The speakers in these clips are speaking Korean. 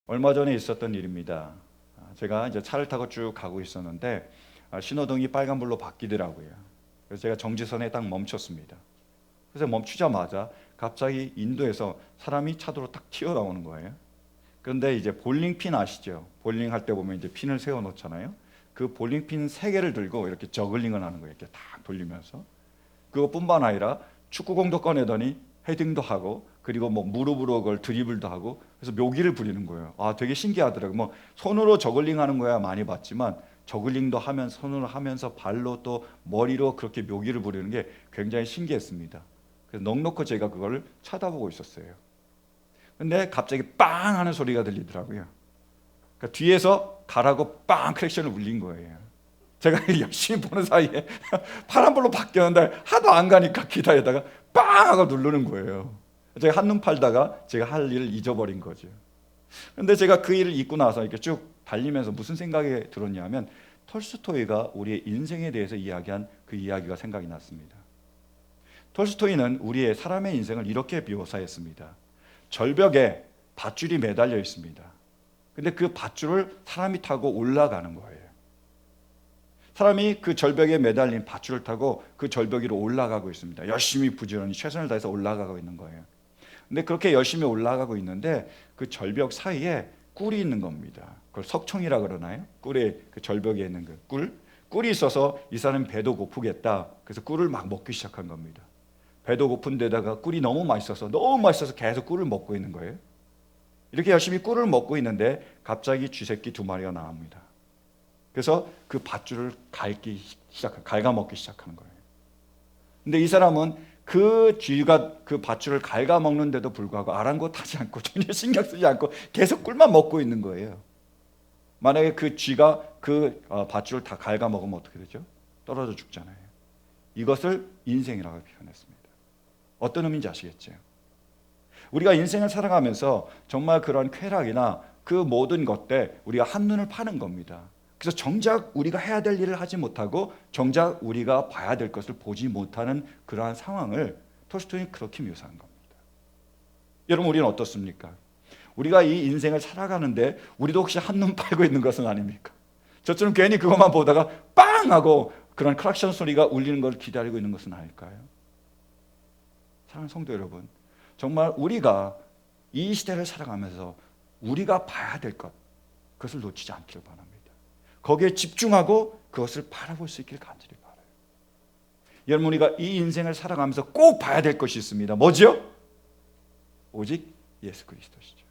얼마 전에 있었던 일입니다. 제가 이제 차를 타고 쭉 가고 있었는데 신호등이 빨간불로 바뀌더라고요. 그래서 제가 정지선에 딱 멈췄습니다. 그래서 멈추자마자 갑자기 인도에서 사람이 차도로 딱 튀어나오는 거예요. 그런데 이제 볼링핀 아시죠? 볼링 할 때 보면 이제 핀을 세워 놓잖아요. 그 볼링핀 3개를 들고 이렇게 저글링을 하는 거예요. 이렇게 딱 돌리면서. 그것뿐만 아니라 축구공도 꺼내더니 헤딩도 하고, 그리고 뭐 무릎으로 그걸 드리블도 하고, 그래서 묘기를 부리는 거예요. 되게 신기하더라고요. 뭐 손으로 저글링 하는 거야 많이 봤지만, 저글링도 하면 손으로 하면서 발로 또 머리로 그렇게 묘기를 부리는 게 굉장히 신기했습니다. 그래서 넋놓고 제가 그걸 쳐다보고 있었어요. 근데 갑자기 빵 하는 소리가 들리더라고요. 그러니까 뒤에서 가라고 빵 크랙션을 울린 거예요. 제가 열심히 보는 사이에 파란불로 바뀌었는데 하도 안 가니까 기다리다가 빵 하고 누르는 거예요. 제가 한눈 팔다가 제가 할 일을 잊어버린 거죠. 근데 제가 그 일을 잊고 나서 이렇게 쭉 달리면서 무슨 생각이 들었냐면, 톨스토이가 우리의 인생에 대해서 이야기한 그 이야기가 생각이 났습니다. 톨스토이는 우리의 사람의 인생을 이렇게 묘사했습니다. 절벽에 밧줄이 매달려 있습니다. 근데 그 밧줄을 사람이 타고 올라가는 거예요. 사람이 그 절벽에 매달린 밧줄을 타고 그 절벽 위로 올라가고 있습니다. 열심히 부지런히 최선을 다해서 올라가고 있는 거예요. 근데 그렇게 열심히 올라가고 있는데 그 절벽 사이에 꿀이 있는 겁니다. 그걸 석청이라 그러나요? 꿀에, 그 절벽에 있는 그 꿀이 있어서 이 사람이 배도 고프겠다. 그래서 꿀을 막 먹기 시작한 겁니다. 배도 고픈 데다가 꿀이 너무 맛있어서 계속 꿀을 먹고 있는 거예요. 이렇게 열심히 꿀을 먹고 있는데 갑자기 쥐새끼 2마리가 나옵니다. 그래서 그 밧줄을 갉아먹기 시작하는 거예요. 근데 이 사람은 그 쥐가 그 밧줄을 갉아먹는데도 불구하고 아랑곳하지 않고 전혀 신경 쓰지 않고 계속 꿀만 먹고 있는 거예요. 만약에 그 쥐가 그 밧줄을 다 갉아먹으면 어떻게 되죠? 떨어져 죽잖아요. 이것을 인생이라고 표현했습니다. 어떤 의미인지 아시겠죠? 우리가 인생을 살아가면서 정말 그런 쾌락이나 그 모든 것들 우리가 한눈을 파는 겁니다. 그래서 정작 우리가 해야 될 일을 하지 못하고 정작 우리가 봐야 될 것을 보지 못하는 그러한 상황을 톨스토이는 그렇게 묘사한 겁니다. 여러분, 우리는 어떻습니까? 우리가 이 인생을 살아가는데 우리도 혹시 한눈 팔고 있는 것은 아닙니까? 저처럼 괜히 그것만 보다가 빵 하고 그런 클락션 소리가 울리는 걸 기다리고 있는 것은 아닐까요? 사랑하는 성도 여러분, 정말 우리가 이 시대를 살아가면서 우리가 봐야 될 것, 그것을 놓치지 않기를 바랍니다. 거기에 집중하고 그것을 바라볼 수 있길 간절히 바라요. 여러분, 우리가 이 인생을 살아가면서 꼭 봐야 될 것이 있습니다. 뭐죠? 오직 예수 그리스도시죠.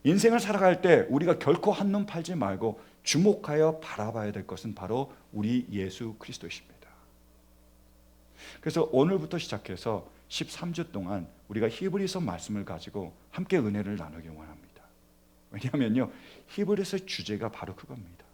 인생을 살아갈 때 우리가 결코 한눈 팔지 말고 주목하여 바라봐야 될 것은 바로 우리 예수 그리스도십니다. 그래서 오늘부터 시작해서 13주 동안 우리가 히브리서 말씀을 가지고 함께 은혜를 나누기 원합니다. 왜냐하면요, 히브리서 주제가 바로 그겁니다.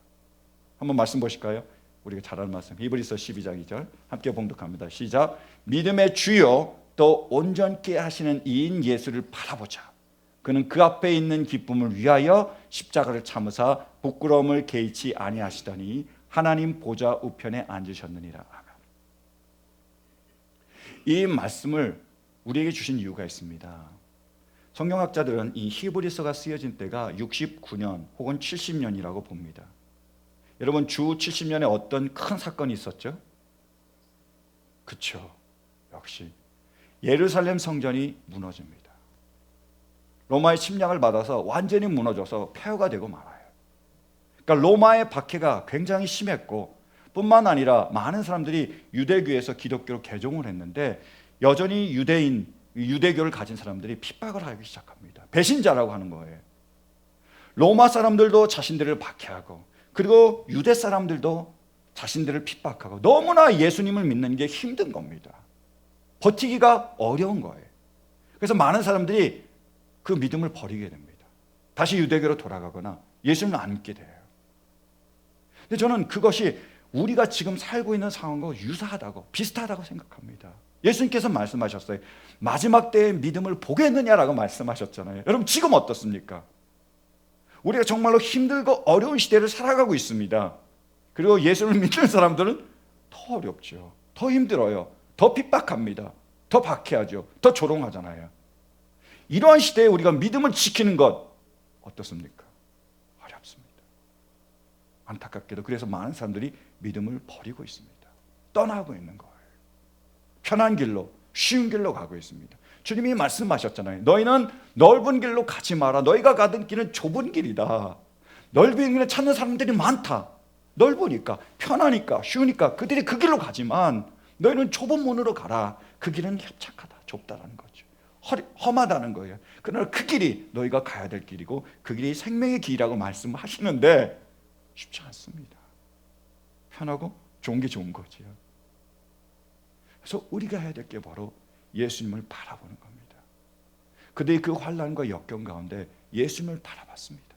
한번 말씀 보실까요? 우리가 잘 아는 말씀, 히브리서 12장 2절 함께 봉독합니다. 시작. 믿음의 주요 또 온전케 하시는 이인 예수를 바라보자. 그는 그 앞에 있는 기쁨을 위하여 십자가를 참으사 부끄러움을 개의치 아니하시더니 하나님 보좌 우편에 앉으셨느니라. 이 말씀을 우리에게 주신 이유가 있습니다. 성경학자들은 이 히브리서가 쓰여진 때가 69년 혹은 70년이라고 봅니다. 여러분, 주 70년에 어떤 큰 사건이 있었죠? 그렇죠. 역시 예루살렘 성전이 무너집니다. 로마의 침략을 받아서 완전히 무너져서 폐허가 되고 말아요. 그러니까 로마의 박해가 굉장히 심했고, 뿐만 아니라 많은 사람들이 유대교에서 기독교로 개종을 했는데 여전히 유대교를 가진 사람들이 핍박을 하기 시작합니다. 배신자라고 하는 거예요. 로마 사람들도 자신들을 박해하고, 그리고 유대 사람들도 자신들을 핍박하고, 너무나 예수님을 믿는 게 힘든 겁니다. 버티기가 어려운 거예요. 그래서 많은 사람들이 그 믿음을 버리게 됩니다. 다시 유대교로 돌아가거나 예수님을 안 믿게 돼요. 근데 저는 그것이 우리가 지금 살고 있는 상황과 유사하다고, 비슷하다고 생각합니다. 예수님께서 말씀하셨어요. 마지막 때의 믿음을 보겠느냐라고 말씀하셨잖아요. 여러분, 지금 어떻습니까? 우리가 정말로 힘들고 어려운 시대를 살아가고 있습니다. 그리고 예수를 믿는 사람들은 더 어렵죠. 더 힘들어요. 더 핍박합니다. 더 박해하죠. 더 조롱하잖아요. 이러한 시대에 우리가 믿음을 지키는 것, 어떻습니까? 어렵습니다. 안타깝게도 그래서 많은 사람들이 믿음을 버리고 있습니다. 떠나고 있는 거예요. 편한 길로, 쉬운 길로 가고 있습니다. 주님이 말씀하셨잖아요. 너희는 넓은 길로 가지 마라. 너희가 가던 길은 좁은 길이다. 넓은 길을 찾는 사람들이 많다. 넓으니까, 편하니까, 쉬우니까 그들이 그 길로 가지만 너희는 좁은 문으로 가라. 그 길은 협착하다, 좁다라는 거죠. 험하다는 거예요. 그러나 그 길이 너희가 가야 될 길이고 그 길이 생명의 길이라고 말씀하시는데 쉽지 않습니다. 편하고 좋은 게 좋은 거죠. 그래서 우리가 해야 될 게 바로 예수님을 바라보는 겁니다. 그들이 그 환난과 역경 가운데 예수님을 바라봤습니다.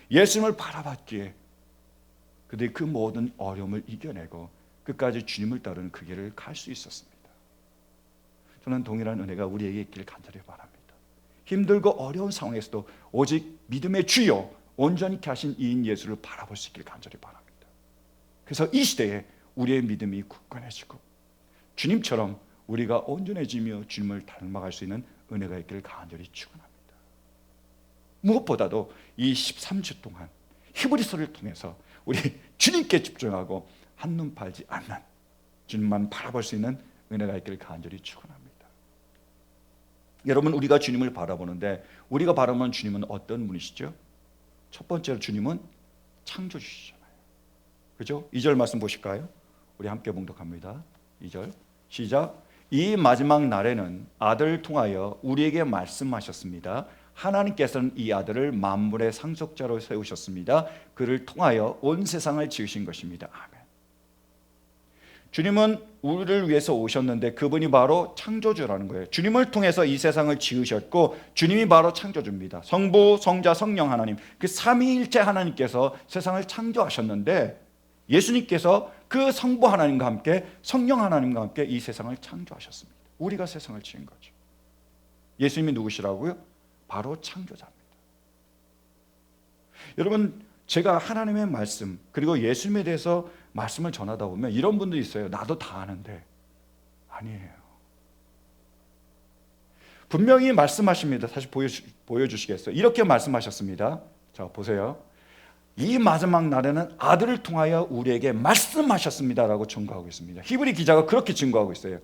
예수님을 바라봤기에 그들이 그 모든 어려움을 이겨내고 끝까지 주님을 따르는 그 길을 갈 수 있었습니다. 저는 동일한 은혜가 우리에게 있기를 간절히 바랍니다. 힘들고 어려운 상황에서도 오직 믿음의 주요 온전히 하신 이인 예수를 바라볼 수 있기를 간절히 바랍니다. 그래서 이 시대에 우리의 믿음이 굳건해지고 주님처럼 우리가 온전해지며 주님을 닮아갈 수 있는 은혜가 있기를 간절히 축원합니다. 무엇보다도 이 13주 동안 히브리서를 통해서 우리 주님께 집중하고 한눈 팔지 않는 주님만 바라볼 수 있는 은혜가 있기를 간절히 축원합니다. 여러분, 우리가 주님을 바라보는데 우리가 바라보는 주님은 어떤 분이시죠? 첫 번째로 주님은 창조주시잖아요. 그죠? 2절 말씀 보실까요? 우리 함께 봉독합니다. 2절 시작. 이 마지막 날에는 아들을 통하여 우리에게 말씀하셨습니다. 하나님께서는 이 아들을 만물의 상속자로 세우셨습니다. 그를 통하여 온 세상을 지으신 것입니다. 아멘. 주님은 우리를 위해서 오셨는데 그분이 바로 창조주라는 거예요. 주님을 통해서 이 세상을 지으셨고 주님이 바로 창조주입니다. 성부, 성자, 성령 하나님, 그 삼위일체 하나님께서 세상을 창조하셨는데 예수님께서 그 성부 하나님과 함께 성령 하나님과 함께 이 세상을 창조하셨습니다. 우리가 세상을 지은 거죠. 예수님이 누구시라고요? 바로 창조자입니다. 여러분, 제가 하나님의 말씀 그리고 예수님에 대해서 말씀을 전하다 보면 이런 분들이 있어요. 나도 다 아는데. 아니에요. 분명히 말씀하십니다. 다시 보여주시겠어요? 이렇게 말씀하셨습니다. 자, 보세요. 이 마지막 날에는 아들을 통하여 우리에게 말씀하셨습니다라고 증거하고 있습니다. 히브리 기자가 그렇게 증거하고 있어요.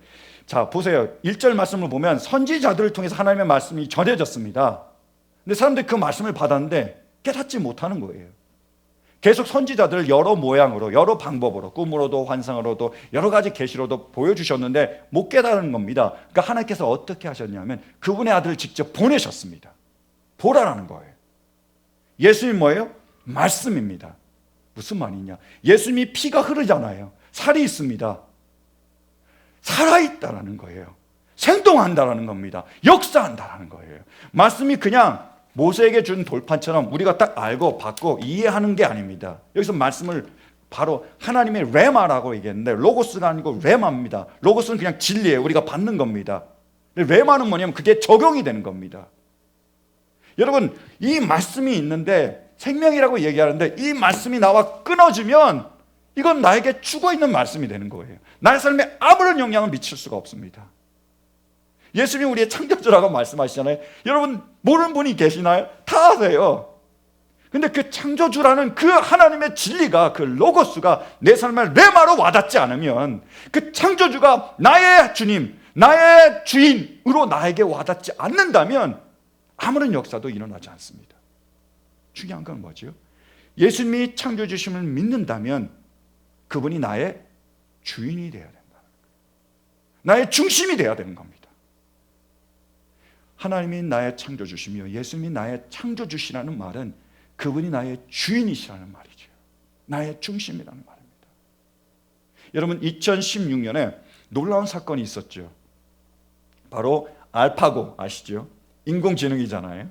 자, 보세요. 1절 말씀을 보면 선지자들을 통해서 하나님의 말씀이 전해졌습니다. 근데 사람들이 그 말씀을 받았는데 깨닫지 못하는 거예요. 계속 선지자들 여러 모양으로, 여러 방법으로, 꿈으로도 환상으로도 여러 가지 계시로도 보여주셨는데 못 깨달은 겁니다. 그러니까 하나님께서 어떻게 하셨냐면 그분의 아들을 직접 보내셨습니다. 보라라는 거예요. 예수님 뭐예요? 말씀입니다. 무슨 말이냐? 예수님이 피가 흐르잖아요. 살이 있습니다. 살아있다라는 거예요. 생동한다라는 겁니다. 역사한다라는 거예요. 말씀이 그냥 모세에게 준 돌판처럼 우리가 딱 알고 받고 이해하는 게 아닙니다. 여기서 말씀을 바로 하나님의 레마라고 얘기했는데 로고스가 아니고 레마입니다. 로고스는 그냥 진리예요. 우리가 받는 겁니다. 레마는 뭐냐면 그게 적용이 되는 겁니다. 여러분, 이 말씀이 있는데 생명이라고 얘기하는데 이 말씀이 나와 끊어지면 이건 나에게 죽어있는 말씀이 되는 거예요. 나의 삶에 아무런 영향을 미칠 수가 없습니다. 예수님이 우리의 창조주라고 말씀하시잖아요. 여러분, 모르는 분이 계시나요? 다 아세요. 근데 그 창조주라는 그 하나님의 진리가, 그 로고스가 내 삶에 레마로 와닿지 않으면 그 창조주가 나의 주님, 나의 주인으로 나에게 와닿지 않는다면 아무런 역사도 일어나지 않습니다. 중요한 건 뭐죠? 예수님이 창조주심을 믿는다면 그분이 나의 주인이 되어야 된다. 나의 중심이 되어야 되는 겁니다. 하나님이 나의 창조주시며 예수님이 나의 창조주시라는 말은 그분이 나의 주인이시라는 말이죠. 나의 중심이라는 말입니다. 여러분, 2016년에 놀라운 사건이 있었죠. 바로 알파고 아시죠? 인공지능이잖아요.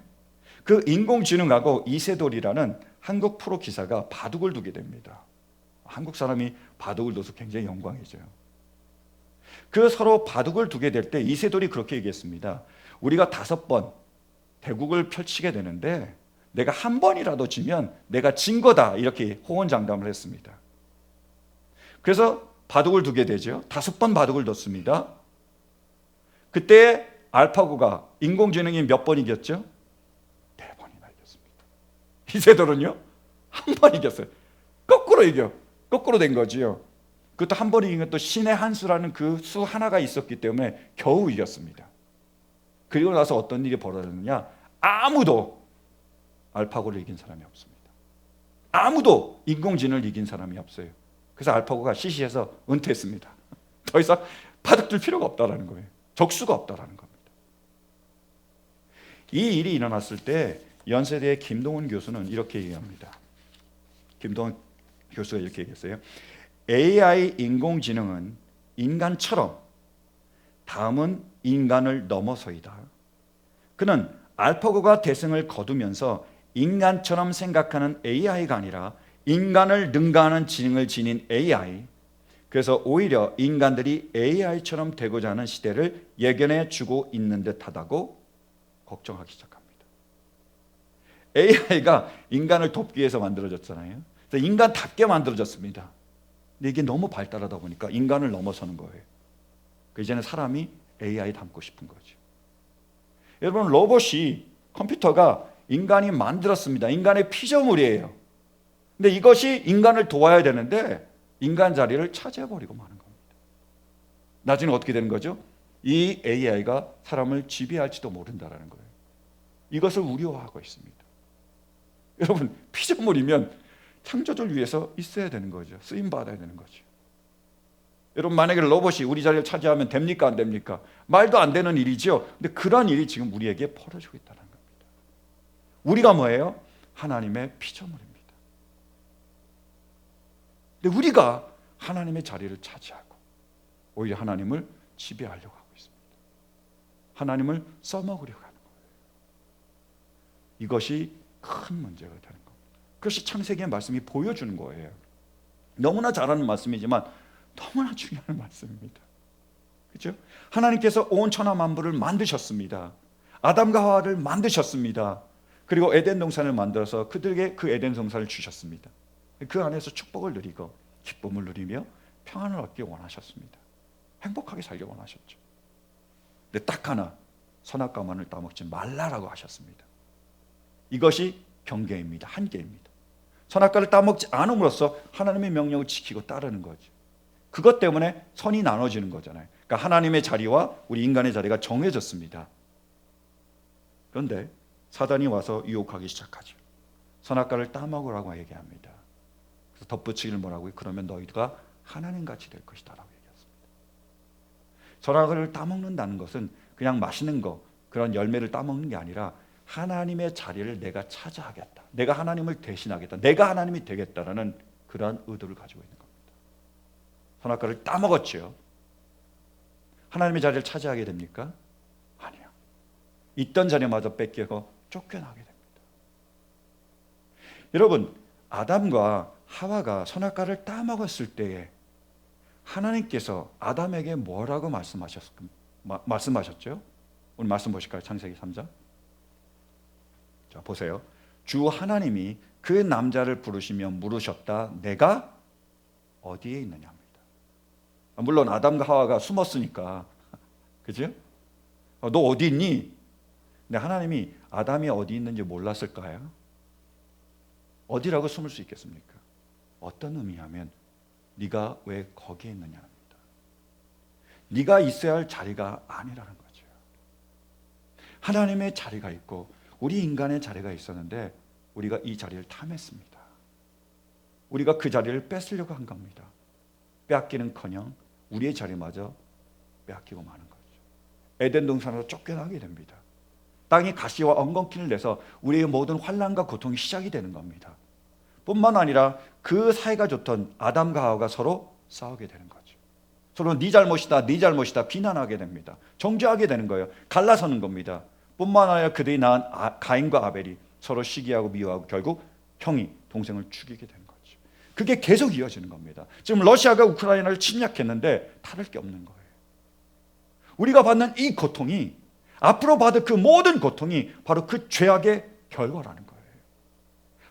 그 인공지능하고 이세돌이라는 한국 프로 기사가 바둑을 두게 됩니다. 한국 사람이 바둑을 둬서 굉장히 영광이죠. 그 서로 바둑을 두게 될 때 이세돌이 그렇게 얘기했습니다. 우리가 5번 대국을 펼치게 되는데 내가 한 번이라도 지면 내가 진 거다, 이렇게 호언장담을 했습니다. 그래서 바둑을 두게 되죠. 5번 바둑을 뒀습니다. 그때 알파고가 인공지능이 몇 번 이겼죠? 4번이나 이겼습니다. 이세돌은요? 한 번 이겼어요. 거꾸로 이겨. 거꾸로 된 거지요. 그것도 한 번 이긴 것도 신의 한 수라는 그 수 하나가 있었기 때문에 겨우 이겼습니다. 그리고 나서 어떤 일이 벌어졌느냐? 아무도 알파고를 이긴 사람이 없습니다. 아무도 인공지능을 이긴 사람이 없어요. 그래서 알파고가 시시해서 은퇴했습니다. 더 이상 바둑둘 필요가 없다라는 거예요. 적수가 없다라는 겁니다. 이 일이 일어났을 때 연세대의 김동훈 교수는 이렇게 얘기합니다. 김동훈 교수가 이렇게 얘기했어요. AI 인공지능은 인간처럼 다음은 인간을 넘어서이다. 그는 알파고가 대승을 거두면서 인간처럼 생각하는 AI가 아니라 인간을 능가하는 지능을 지닌 AI, 그래서 오히려 인간들이 AI처럼 되고자 하는 시대를 예견해 주고 있는 듯하다고 걱정하기 시작합니다. AI가 인간을 돕기 위해서 만들어졌잖아요. 그래서 인간답게 만들어졌습니다. 근데 이게 너무 발달하다 보니까 인간을 넘어서는 거예요. 이제는 사람이 AI 닮고 싶은 거죠. 여러분, 로봇이, 컴퓨터가 인간이 만들었습니다. 인간의 피조물이에요. 근데 이것이 인간을 도와야 되는데 인간 자리를 차지해버리고 마는 겁니다. 나중에 어떻게 되는 거죠? 이 AI가 사람을 지배할지도 모른다는 거예요. 이것을 우려하고 있습니다. 여러분, 피조물이면 창조주를 위해서 있어야 되는 거죠. 쓰임받아야 되는 거죠. 여러분, 만약에 로봇이 우리 자리를 차지하면 됩니까? 안 됩니까? 말도 안 되는 일이죠. 근데 그런 일이 지금 우리에게 벌어지고 있다는 겁니다. 우리가 뭐예요? 하나님의 피조물입니다. 근데 우리가 하나님의 자리를 차지하고 오히려 하나님을 지배하려고 하고 있습니다. 하나님을 써먹으려고 하는 거예요. 이것이 큰 문제가 되는 겁니다. 그것이 창세기의 말씀이 보여주는 거예요. 너무나 잘하는 말씀이지만 너무나 중요한 말씀입니다. 그렇죠? 하나님께서 온 천하 만물을 만드셨습니다. 아담과 하와를 만드셨습니다. 그리고 에덴 동산을 만들어서 그들에게 그 에덴 동산을 주셨습니다. 그 안에서 축복을 누리고 기쁨을 누리며 평안을 얻기 원하셨습니다. 행복하게 살기 원하셨죠. 근데 딱 하나, 선악과만을 따먹지 말라라고 하셨습니다. 이것이 경계입니다. 한계입니다. 선악과를 따먹지 않음으로써 하나님의 명령을 지키고 따르는 거죠. 그것 때문에 선이 나눠지는 거잖아요. 그러니까 하나님의 자리와 우리 인간의 자리가 정해졌습니다. 그런데 사단이 와서 유혹하기 시작하죠. 선악과를 따먹으라고 얘기합니다. 그래서 덧붙이기를 뭐라고요? 그러면 너희가 하나님같이 될 것이다 라고 얘기했습니다. 선악과를 따먹는다는 것은 그냥 맛있는 거, 그런 열매를 따먹는 게 아니라 하나님의 자리를 내가 차지하겠다. 내가 하나님을 대신하겠다. 내가 하나님이 되겠다라는 그러한 의도를 가지고 있는 겁니다. 선악과를 따먹었죠. 하나님의 자리를 차지하게 됩니까? 아니요. 있던 자리마저 뺏기고 쫓겨나게 됩니다. 여러분, 아담과 하와가 선악과를 따먹었을 때에 하나님께서 아담에게 뭐라고 말씀하셨죠? 오늘 말씀 보실까요? 창세기 3장. 자, 보세요. 주 하나님이 그 남자를 부르시며 물으셨다. 내가 어디에 있느냐 합니다. 물론 아담과 하와가 숨었으니까, 그죠? 너 어디 있니? 근데 하나님이 아담이 어디 있는지 몰랐을까요? 어디라고 숨을 수 있겠습니까? 어떤 의미냐면 네가 왜 거기에 있느냐 합니다. 네가 있어야 할 자리가 아니라는 거죠. 하나님의 자리가 있고 우리 인간의 자리가 있었는데 우리가 이 자리를 탐했습니다. 우리가 그 자리를 뺏으려고 한 겁니다. 빼앗기는커녕 우리의 자리마저 빼앗기고 마는 거죠. 에덴 동산으로 쫓겨나게 됩니다. 땅이 가시와 엉겅퀴를 내서 우리의 모든 환난과 고통이 시작이 되는 겁니다. 뿐만 아니라 그 사이가 좋던 아담과 하와가 서로 싸우게 되는 거죠. 서로 네 잘못이다, 네 잘못이다 비난하게 됩니다. 정죄하게 되는 거예요. 갈라서는 겁니다. 뿐만 아니라 그들이 낳은 가인과 아벨이 서로 시기하고 미워하고 결국 형이 동생을 죽이게 되는 거죠. 그게 계속 이어지는 겁니다. 지금 러시아가 우크라이나를 침략했는데 다를 게 없는 거예요. 우리가 받는 이 고통이, 앞으로 받을 그 모든 고통이 바로 그 죄악의 결과라는 거예요.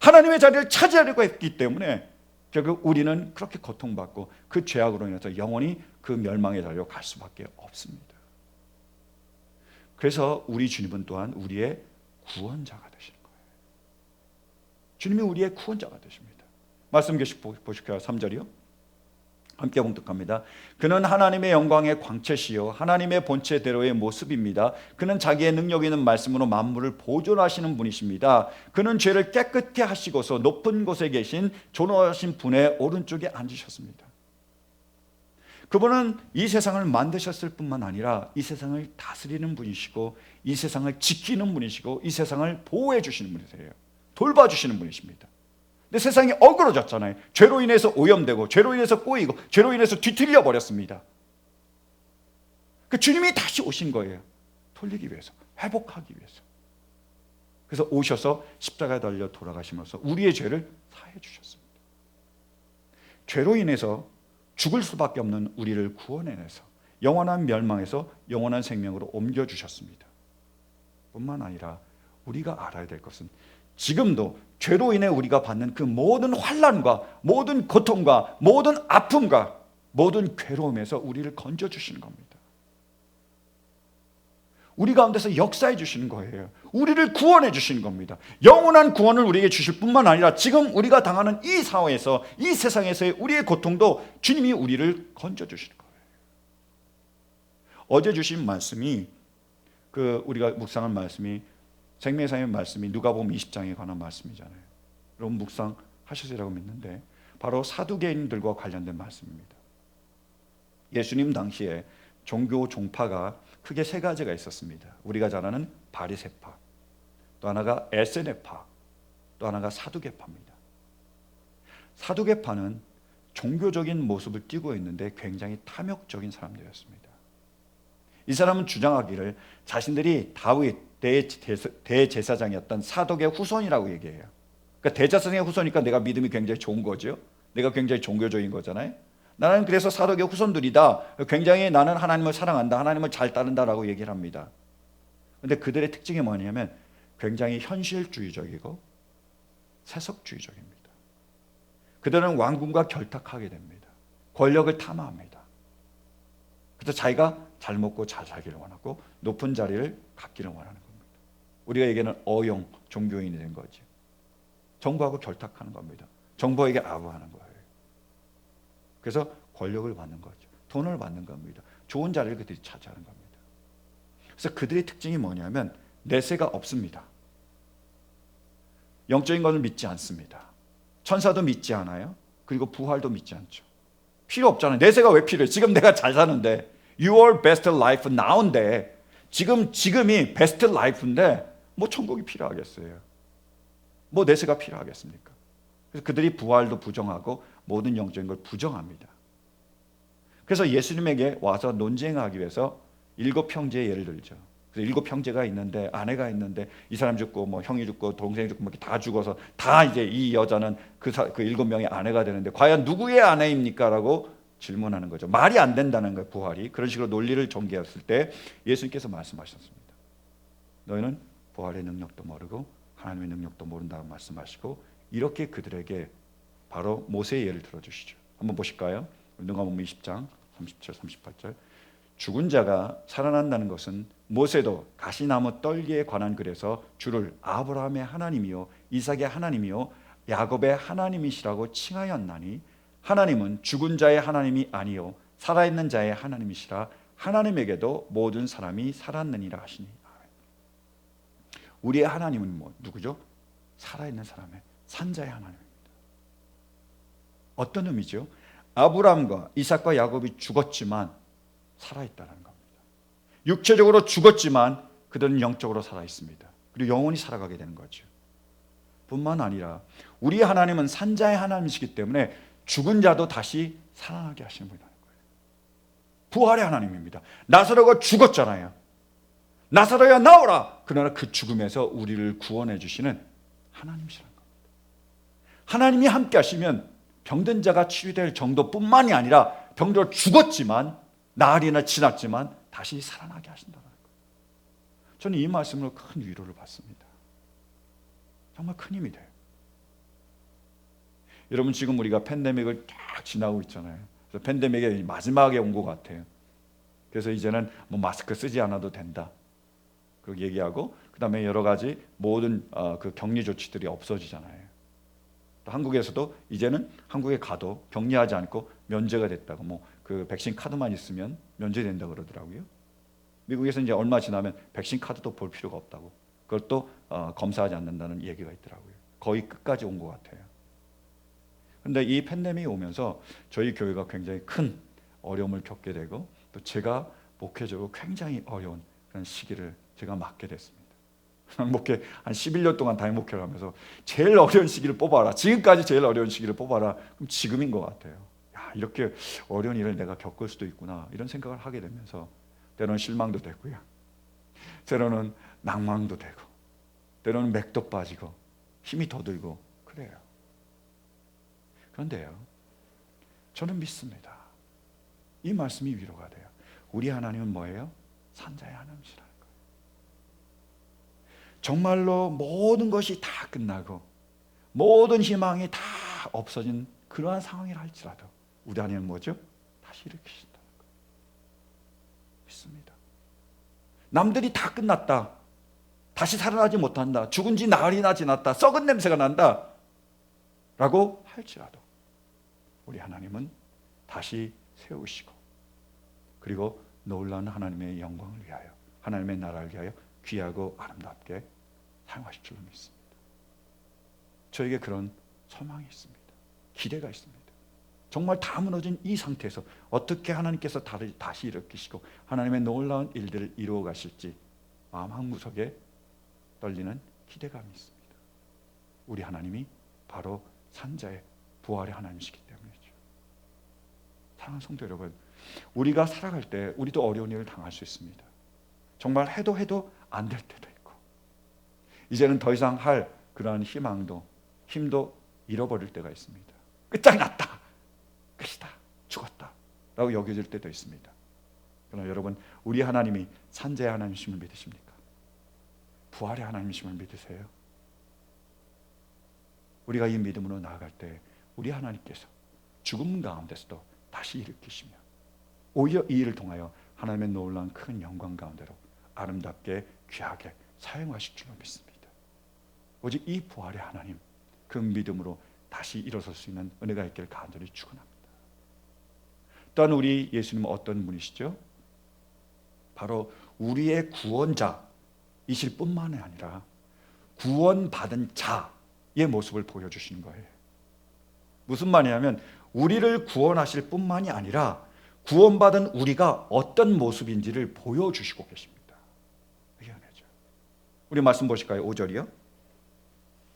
하나님의 자리를 차지하려고 했기 때문에 결국 우리는 그렇게 고통받고 그 죄악으로 인해서 영원히 그 멸망의 자리로 갈 수밖에 없습니다. 그래서 우리 주님은 또한 우리의 구원자가 되시는 거예요. 주님이 우리의 구원자가 되십니다. 말씀 계시 보실까요? 3절이요. 함께 봉독합니다. 그는 하나님의 영광의 광채시요 하나님의 본체대로의 모습입니다. 그는 자기의 능력 있는 말씀으로 만물을 보존하시는 분이십니다. 그는 죄를 깨끗게 하시고서 높은 곳에 계신 존귀하신 분의 오른쪽에 앉으셨습니다. 그분은 이 세상을 만드셨을 뿐만 아니라 이 세상을 다스리는 분이시고 이 세상을 지키는 분이시고 이 세상을 보호해 주시는 분이세요. 돌봐주시는 분이십니다. 근데 세상이 어그러졌잖아요. 죄로 인해서 오염되고 죄로 인해서 꼬이고 죄로 인해서 뒤틀려 버렸습니다. 그 주님이 다시 오신 거예요. 돌리기 위해서, 회복하기 위해서. 그래서 오셔서 십자가에 달려 돌아가시면서 우리의 죄를 사해 주셨습니다. 죄로 인해서 죽을 수밖에 없는 우리를 구원해내서 영원한 멸망에서 영원한 생명으로 옮겨주셨습니다. 뿐만 아니라 우리가 알아야 될 것은 지금도 죄로 인해 우리가 받는 그 모든 환난과 모든 고통과 모든 아픔과 모든 괴로움에서 우리를 건져주시는 겁니다. 우리 가운데서 역사해 주시는 거예요. 우리를 구원해 주시는 겁니다. 영원한 구원을 우리에게 주실 뿐만 아니라 지금 우리가 당하는 이 사회에서 이 세상에서의 우리의 고통도 주님이 우리를 건져주시는 거예요. 어제 주신 말씀이 우리가 묵상한 말씀이 생명사의 말씀이 누가복음 20장에 관한 말씀이잖아요. 여러분 묵상하셨으리라고 믿는데 바로 사두개인들과 관련된 말씀입니다. 예수님 당시에 종교 종파가 크게 세 가지가 있었습니다. 우리가 잘 아는 바리새파, 또 하나가 에세네파, 또 하나가 사두개파입니다. 사두개파는 종교적인 모습을 띠고 있는데 굉장히 탐욕적인 사람들이었습니다. 이 사람은 주장하기를 자신들이 다윗 대제사장이었던 사독의 후손이라고 얘기해요. 그러니까 대제사장의 후손이니까 내가 믿음이 굉장히 좋은 거죠. 내가 굉장히 종교적인 거잖아요. 나는 그래서 사독의 후손들이다. 굉장히 나는 하나님을 사랑한다. 하나님을 잘 따른다라고 얘기를 합니다. 그런데 그들의 특징이 뭐냐면 굉장히 현실주의적이고 세속주의적입니다. 그들은 왕궁과 결탁하게 됩니다. 권력을 탐하합니다. 그래서 자기가 잘 먹고 잘 살기를 원하고 높은 자리를 갖기를 원하는 겁니다. 우리가 얘기하는 어용 종교인이 된 거죠. 정부하고 결탁하는 겁니다. 정부에게 아부하는 거예요. 그래서 권력을 받는 거죠. 돈을 받는 겁니다. 좋은 자리를 그들이 차지하는 겁니다. 그래서 그들의 특징이 뭐냐면 내세가 없습니다. 영적인 것을 믿지 않습니다. 천사도 믿지 않아요. 그리고 부활도 믿지 않죠. 필요 없잖아요. 내세가 왜 필요해? 지금 내가 잘 사는데 Your best life now인데 지금이 베스트 라이프인데 뭐 천국이 필요하겠어요? 뭐 내세가 필요하겠습니까? 그래서 그들이 부활도 부정하고 모든 영적인 걸 부정합니다. 그래서 예수님에게 와서 논쟁하기 위해서 7 형제의 예를 들죠. 그래서 7 형제가 있는데 아내가 있는데 이 사람 죽고 뭐 형이 죽고 동생이 죽고 뭐 다 죽어서 다 이제 이 여자는 그 7명의 아내가 되는데 과연 누구의 아내입니까? 라고 질문하는 거죠. 말이 안 된다는 거예요. 부활이. 그런 식으로 논리를 전개했을 때 예수님께서 말씀하셨습니다. 너희는 부활의 능력도 모르고 하나님의 능력도 모른다고 말씀하시고 이렇게 그들에게 바로 모세의 예를 들어주시죠. 한번 보실까요? 누가복음 20장 37, 38절. 죽은 자가 살아난다는 것은 모세도 가시나무 떨기에 관한 글에서 주를 아브라함의 하나님이요 이삭의 하나님이요 야곱의 하나님이시라고 칭하였나니 하나님은 죽은 자의 하나님이 아니요 살아있는 자의 하나님이시라 하나님에게도 모든 사람이 살았느니라 하시니. 우리의 하나님은 누구죠? 살아있는 사람의 산자의 하나님입니다. 어떤 의미죠? 아브라함과 이삭과 야곱이 죽었지만 살아있다는 겁니다. 육체적으로 죽었지만 그들은 영적으로 살아있습니다. 그리고 영원히 살아가게 되는 거죠. 뿐만 아니라 우리 하나님은 산자의 하나님이시기 때문에 죽은 자도 다시 살아나게 하시는 분이라는 거예요. 부활의 하나님입니다. 나사로가 죽었잖아요. 나사로야 나오라. 그러나 그 죽음에서 우리를 구원해 주시는 하나님이시라는 겁니다. 하나님이 함께 하시면 병든 자가 치유될 정도뿐만이 아니라 병들어 죽었지만 나흘이나 지났지만 다시 살아나게 하신다는 거예요. 저는 이 말씀으로 큰 위로를 받습니다. 정말 큰 힘이 돼요. 여러분 지금 우리가 팬데믹을 딱 지나고 있잖아요. 그래서 팬데믹의 마지막에 온 것 같아요. 그래서 이제는 뭐 마스크 쓰지 않아도 된다. 그렇게 얘기하고 그 다음에 여러 가지 모든 그 격리 조치들이 없어지잖아요. 또 한국에서도 이제는 한국에 가도 격리하지 않고 면제가 됐다고, 뭐 그 백신 카드만 있으면 면제된다 그러더라고요. 미국에서 이제 얼마 지나면 백신 카드도 볼 필요가 없다고, 그걸 또 검사하지 않는다는 얘기가 있더라고요. 거의 끝까지 온 것 같아요. 그런데 이 팬데믹이 오면서 저희 교회가 굉장히 큰 어려움을 겪게 되고, 또 제가 목회적으로 굉장히 어려운 그런 시기를 제가 맞게 됐습니다. 목회 한 11년 동안 담임 목회를 하면서 제일 어려운 시기를 뽑아라, 지금까지 제일 어려운 시기를 뽑아라, 그럼 지금인 것 같아요. 야, 이렇게 어려운 일을 내가 겪을 수도 있구나, 이런 생각을 하게 되면서 때로는 실망도 되고요, 때로는 낭망도 되고, 때로는 맥도 빠지고 힘이 더 들고 그래요. 그런데요, 저는 믿습니다. 이 말씀이 위로가 돼요. 우리 하나님은 뭐예요? 산자의 하나님이시라는 거예요. 정말로 모든 것이 다 끝나고 모든 희망이 다 없어진 그러한 상황이라 할지라도 우리 하나님은 뭐죠? 다시 일으키신다는 거예요. 믿습니다. 남들이 다 끝났다, 다시 살아나지 못한다, 죽은 지 나흘이나 지났다, 썩은 냄새가 난다 라고 할지라도 우리 하나님은 다시 세우시고, 그리고 놀라운 하나님의 영광을 위하여, 하나님의 나라를 위하여 귀하고 아름답게 사용하실 줄로 믿습니다. 저에게 그런 소망이 있습니다. 기대가 있습니다. 정말 다 무너진 이 상태에서 어떻게 하나님께서 다시 일으키시고 하나님의 놀라운 일들을 이루어 가실지 마음 한구석에 떨리는 기대감이 있습니다. 우리 하나님이 바로 산자의 부활의 하나님이시기 때문이죠. 사랑하는 성도 여러분, 우리가 살아갈 때 우리도 어려운 일을 당할 수 있습니다. 정말 해도 안 될 때도 있고, 이제는 더 이상 할 그러한 희망도 힘도 잃어버릴 때가 있습니다. 끝장났다, 끝이다, 죽었다 라고 여겨질 때도 있습니다. 그러나 여러분, 우리 하나님이 산자의 하나님이심을 믿으십니까? 부활의 하나님이심을 믿으세요? 우리가 이 믿음으로 나아갈 때 우리 하나님께서 죽음 가운데서도 다시 일으키시며, 오히려 이 일을 통하여 하나님의 놀라운 큰 영광 가운데로 아름답게 귀하게 사용하실 줄로 믿습니다. 오직 이 부활의 하나님, 그 믿음으로 다시 일어설 수 있는 은혜가 있기를 간절히 축원합니다. 또한 우리 예수님은 어떤 분이시죠? 바로 우리의 구원자이실 뿐만이 아니라 구원받은 자의 모습을 보여주시는 거예요. 무슨 말이냐면 우리를 구원하실 뿐만이 아니라 구원받은 우리가 어떤 모습인지를 보여주시고 계십니다. 이게 은혜죠. 우리 말씀 보실까요? 5절이요.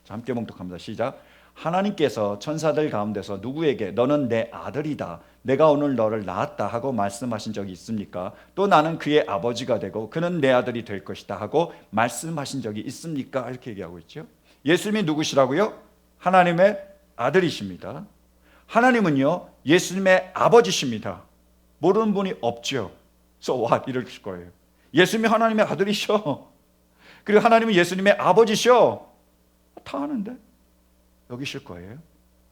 자, 함께 봉독합니다. 시작. 하나님께서 천사들 가운데서 누구에게 너는 내 아들이다, 내가 오늘 너를 낳았다 하고 말씀하신 적이 있습니까? 또 나는 그의 아버지가 되고 그는 내 아들이 될 것이다 하고 말씀하신 적이 있습니까? 이렇게 얘기하고 있죠. 예수님이 누구시라고요? 하나님의 아들이십니다. 하나님은요, 예수님의 아버지십니다. 모르는 분이 없죠. So what? 이러실 거예요. 예수님이 하나님의 아들이셔, 그리고 하나님은 예수님의 아버지셔, 다 아는데 여기실 거예요.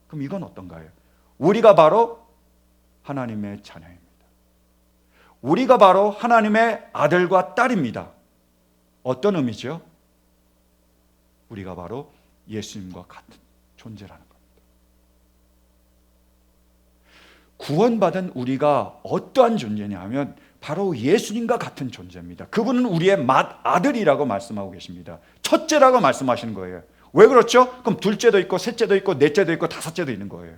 그럼 이건 어떤가요? 우리가 바로 하나님의 자녀입니다. 우리가 바로 하나님의 아들과 딸입니다. 어떤 의미죠? 우리가 바로 예수님과 같은 존재라는 겁니다. 구원받은 우리가 어떠한 존재냐 하면 바로 예수님과 같은 존재입니다. 그분은 우리의 맏아들이라고 말씀하고 계십니다. 첫째라고 말씀하시는 거예요. 왜 그렇죠? 그럼 둘째도 있고 셋째도 있고 넷째도 있고 다섯째도 있는 거예요.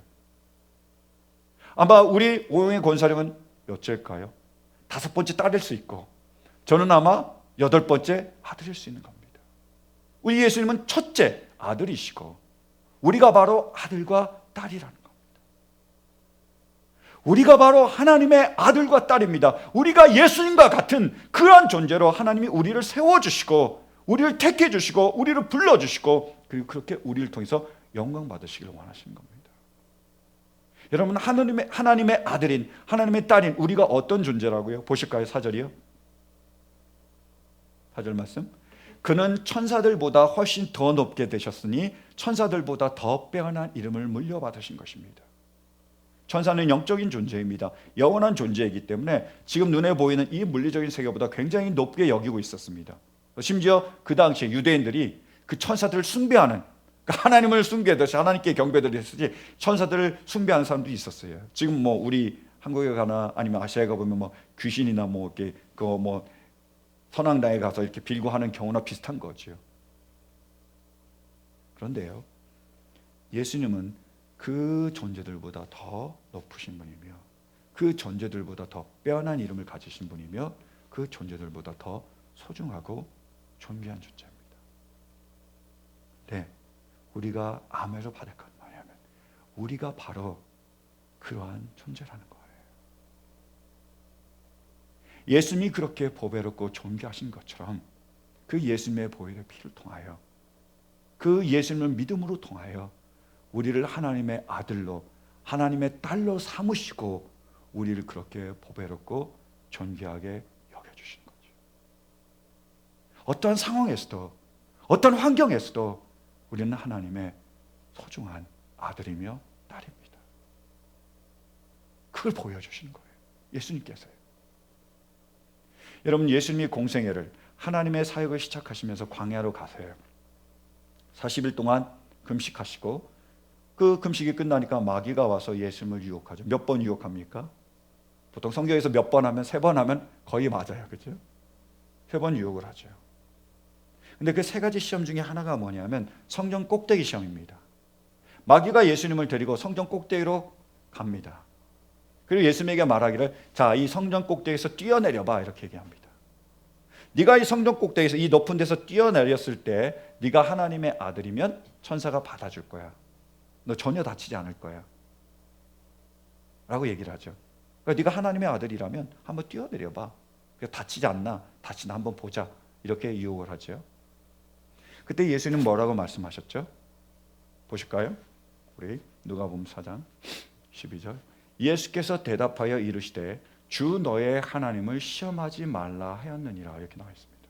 아마 우리 오영의 권사령은 몇째일까요? 5번째 딸일 수 있고, 저는 아마 8번째 아들일 수 있는 겁니다. 우리 예수님은 첫째 아들이시고 우리가 바로 아들과 딸이라는 겁니다. 우리가 바로 하나님의 아들과 딸입니다. 우리가 예수님과 같은 그러한 존재로 하나님이 우리를 세워주시고 우리를 택해주시고 우리를 불러주시고, 그리고 그렇게 우리를 통해서 영광 받으시기를 원하시는 겁니다. 여러분, 하나님의 아들인, 하나님의 딸인 우리가 어떤 존재라고요? 보실까요? 4절이요. 4절 말씀. 그는 천사들보다 훨씬 더 높게 되셨으니 천사들보다 더 빼어난 이름을 물려받으신 것입니다. 천사는 영적인 존재입니다. 영원한 존재이기 때문에 지금 눈에 보이는 이 물리적인 세계보다 굉장히 높게 여기고 있었습니다. 심지어 그 당시에 유대인들이 그 천사들을 숭배하는, 하나님을 숭배하듯이 하나님께 경배드렸듯이 천사들을 숭배하는 사람도 있었어요. 지금 뭐 우리 한국에 가나 아니면 아시아에 가보면 뭐 귀신이나 뭐 이렇게 뭐 선앙당에 가서 이렇게 빌고 하는 경우나 비슷한 거죠. 그런데요, 예수님은 그 존재들보다 더 높으신 분이며 그 존재들보다 더 빼어난 이름을 가지신 분이며 그 존재들보다 더 소중하고 존귀한 존재입니다. 네, 우리가 아멘을 받을 건 뭐냐면 우리가 바로 그러한 존재라는 거예요. 예수님이 그렇게 보배롭고 존귀하신 것처럼 그 예수님의 보혈의 피를 통하여 그 예수님을 믿음으로 통하여 우리를 하나님의 아들로 하나님의 딸로 삼으시고 우리를 그렇게 보배롭고 존귀하게 여겨주신 거죠. 어떠한 상황에서도 어떤 환경에서도 우리는 하나님의 소중한 아들이며 딸입니다. 그걸 보여주시는 거예요. 예수님께서요. 여러분, 예수님이 공생애를 하나님의 사역을 시작하시면서 광야로 가세요. 40일 동안 금식하시고 그 금식이 끝나니까 마귀가 와서 예수님을 유혹하죠. 몇 번 유혹합니까? 보통 성경에서 몇 번 하면 3번 하면 거의 맞아요. 그렇죠? 3번 유혹을 하죠. 근데 그 3가지 시험 중에 하나가 뭐냐면 성전 꼭대기 시험입니다. 마귀가 예수님을 데리고 성전 꼭대기로 갑니다. 그리고 예수님에게 말하기를 자, 이 성전 꼭대기에서 뛰어내려봐 이렇게 얘기합니다. 네가 이 성전 꼭대기에서 이 높은 데서 뛰어내렸을 때 네가 하나님의 아들이면 천사가 받아줄 거야. 너 전혀 다치지 않을 거야 라고 얘기를 하죠. 그러니까 네가 하나님의 아들이라면 한번 뛰어내려봐. 다치지 않나? 다치나 한번 보자. 이렇게 유혹을 하죠. 그때 예수님 뭐라고 말씀하셨죠? 보실까요? 우리 누가복음 4장 12절. 예수께서 대답하여 이르시되 주 너의 하나님을 시험하지 말라 하였느니라 이렇게 나와 있습니다.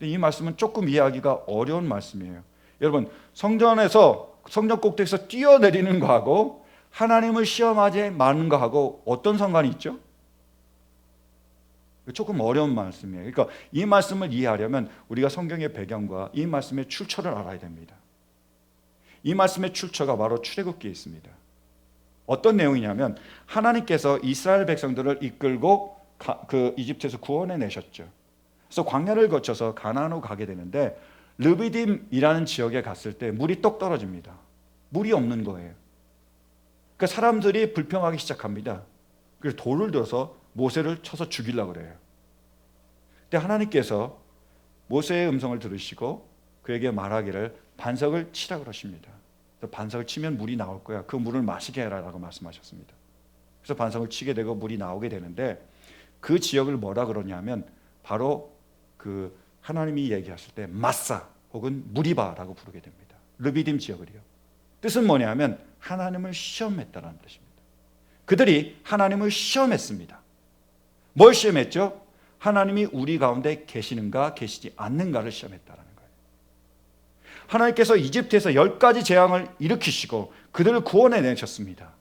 이 말씀은 조금 이해하기가 어려운 말씀이에요. 여러분, 성전 꼭대기에서 뛰어내리는 거하고 하나님을 시험하지 마는 거하고 어떤 상관이 있죠? 조금 어려운 말씀이에요. 그러니까 이 말씀을 이해하려면 우리가 성경의 배경과 이 말씀의 출처를 알아야 됩니다. 이 말씀의 출처가 바로 출애굽기에 있습니다. 어떤 내용이냐면 하나님께서 이스라엘 백성들을 이끌고 그 이집트에서 구원해 내셨죠. 그래서 광야를 거쳐서 가나안으로 가게 되는데 르비딤이라는 지역에 갔을 때 물이 똑 떨어집니다. 물이 없는 거예요. 그러니까 사람들이 불평하기 시작합니다. 그래서 돌을 들어서 모세를 쳐서 죽이려고 그래요. 그때 하나님께서 모세의 음성을 들으시고 그에게 말하기를 반석을 치라 그러십니다. 반석을 치면 물이 나올 거야. 그 물을 마시게 해라라고 말씀하셨습니다. 그래서 반석을 치게 되고 물이 나오게 되는데 그 지역을 뭐라 그러냐면 바로 그 하나님이 얘기하실 때 마사 혹은 무리바라고 부르게 됩니다. 르비딤 지역을요. 뜻은 뭐냐면 하나님을 시험했다라는 뜻입니다. 그들이 하나님을 시험했습니다. 뭘 시험했죠? 하나님이 우리 가운데 계시는가 계시지 않는가를 시험했다라는 거예요. 하나님께서 이집트에서 10가지 재앙을 일으키시고 그들을 구원해 내셨습니다.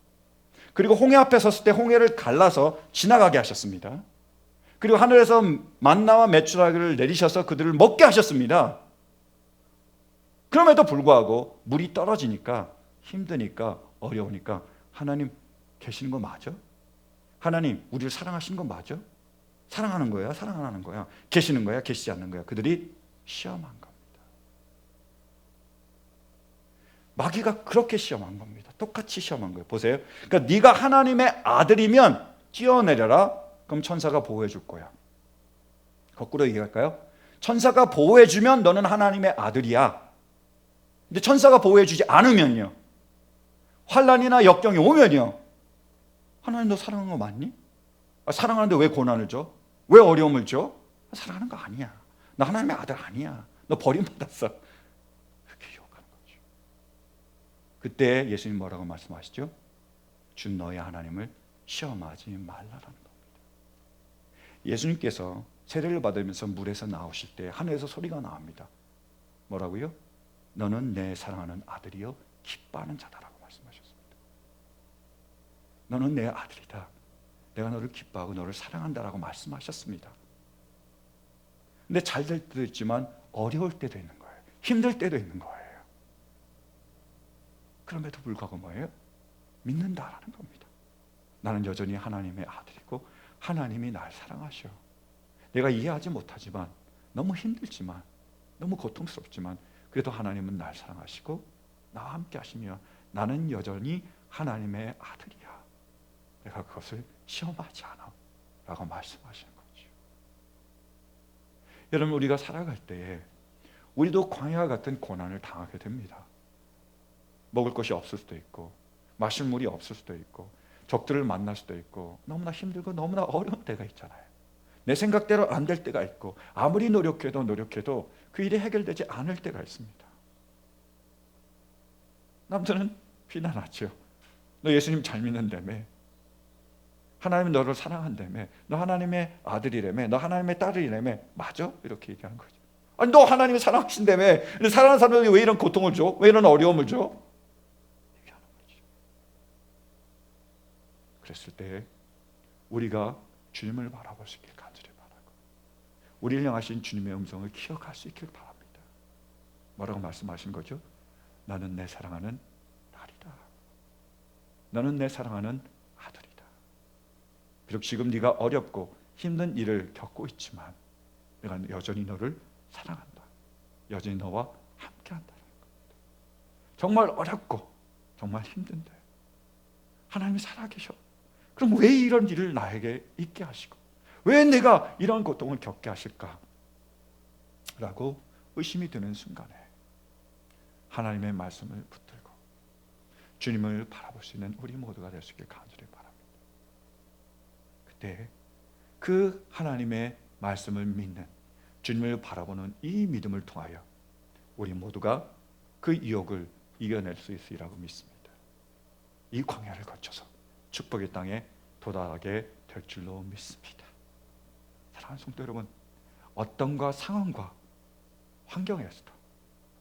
그리고 홍해 앞에 섰을 때 홍해를 갈라서 지나가게 하셨습니다. 그리고 하늘에서 만나와 메추라기를 내리셔서 그들을 먹게 하셨습니다. 그럼에도 불구하고 물이 떨어지니까 힘드니까 어려우니까 하나님 계시는 거 맞아? 하나님 우리를 사랑하시는 거 맞아? 사랑하는 거야? 사랑 안 하는 거야? 계시는 거야? 계시지 않는 거야? 그들이 시험한 겁니다. 마귀가 그렇게 시험한 겁니다. 똑같이 시험한 거예요. 보세요. 그러니까 네가 하나님의 아들이면 뛰어내려라. 그럼 천사가 보호해 줄 거야. 거꾸로 얘기할까요? 천사가 보호해 주면 너는 하나님의 아들이야. 근데 천사가 보호해 주지 않으면요, 환난이나 역경이 오면요, 하나님 너 사랑하는 거 맞니? 사랑하는데 왜 고난을 줘? 왜 어려움을 줘? 사랑하는 거 아니야. 나 하나님의 아들 아니야. 너 버림받았어. 그렇게 유혹하는 거죠. 그때 예수님 뭐라고 말씀하시죠? 주 너의 하나님을 시험하지 말라라는 겁니다. 예수님께서 세례를 받으면서 물에서 나오실 때 하늘에서 소리가 나옵니다. 뭐라고요? 너는 내 사랑하는 아들이요 기뻐하는 자다라고 말씀하셨습니다. 너는 내 아들이다. 내가 너를 기뻐하고 너를 사랑한다라고 말씀하셨습니다. 근데 잘 될 때도 있지만 어려울 때도 있는 거예요. 힘들 때도 있는 거예요. 그럼에도 불구하고 뭐예요? 믿는다라는 겁니다. 나는 여전히 하나님의 아들이고 하나님이 날 사랑하셔. 내가 이해하지 못하지만, 너무 힘들지만, 너무 고통스럽지만 그래도 하나님은 날 사랑하시고 나와 함께 하시며 나는 여전히 하나님의 아들이야. 내가 그것을 시험하지 않아 라고 말씀하시는 거죠. 여러분, 우리가 살아갈 때에 우리도 광야와 같은 고난을 당하게 됩니다. 먹을 것이 없을 수도 있고, 마실 물이 없을 수도 있고, 적들을 만날 수도 있고, 너무나 힘들고 너무나 어려운 때가 있잖아요. 내 생각대로 안 될 때가 있고, 아무리 노력해도 그 일이 해결되지 않을 때가 있습니다. 남들은 비난하죠. 너 예수님 잘 믿는다며, 하나님이 너를 사랑한다며, 너 하나님의 아들이라며, 너 하나님의 딸이라며. 맞아? 이렇게 얘기하는 거죠. 아니, 너 하나님이 사랑하신다며, 근데 사랑하는 사람들이 왜 이런 고통을 줘? 왜 이런 어려움을 줘? 얘기하는 거죠. 그랬을 때 우리가 주님을 바라볼 수 있길 간절히 바라고, 우리를 향하신 주님의 음성을 기억할 수 있길 바랍니다. 뭐라고 말씀하신 거죠? 나는 내 사랑하는 딸이다. 너는 내 사랑하는 아들이다. 비록 지금 네가 어렵고 힘든 일을 겪고 있지만 내가 여전히 너를 사랑한다. 여전히 너와 함께한다는 겁니다. 정말 어렵고 정말 힘든데 하나님이 살아계셔. 그럼 왜 이런 일을 나에게 있게 하시고, 왜 내가 이런 고통을 겪게 하실까? 라고 의심이 드는 순간에 하나님의 말씀을 붙들고 주님을 바라볼 수 있는 우리 모두가 될 수 있길 간절히 바랍니다. 그때 그 하나님의 말씀을 믿는, 주님을 바라보는 이 믿음을 통하여 우리 모두가 그 유혹을 이겨낼 수 있으리라고 믿습니다. 이 광야를 거쳐서 축복의 땅에 도달하게 될 줄로 믿습니다. 사랑하는 성도 여러분, 어떤가 상황과 환경에서도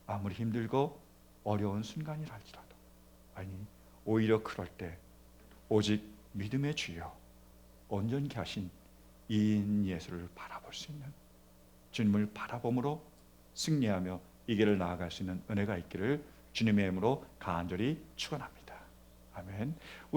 아무리 힘들고 어려운 순간이라 할지라도, 아니 오히려 그럴 때 오직 믿음의 주여 온전케 하신 이인 예수를 바라볼 수 있는, 주님을 바라봄으로 승리하며 이 길을 나아갈 수 있는 은혜가 있기를 주님의 이름으로 간절히 축원합니다. 아멘. 우리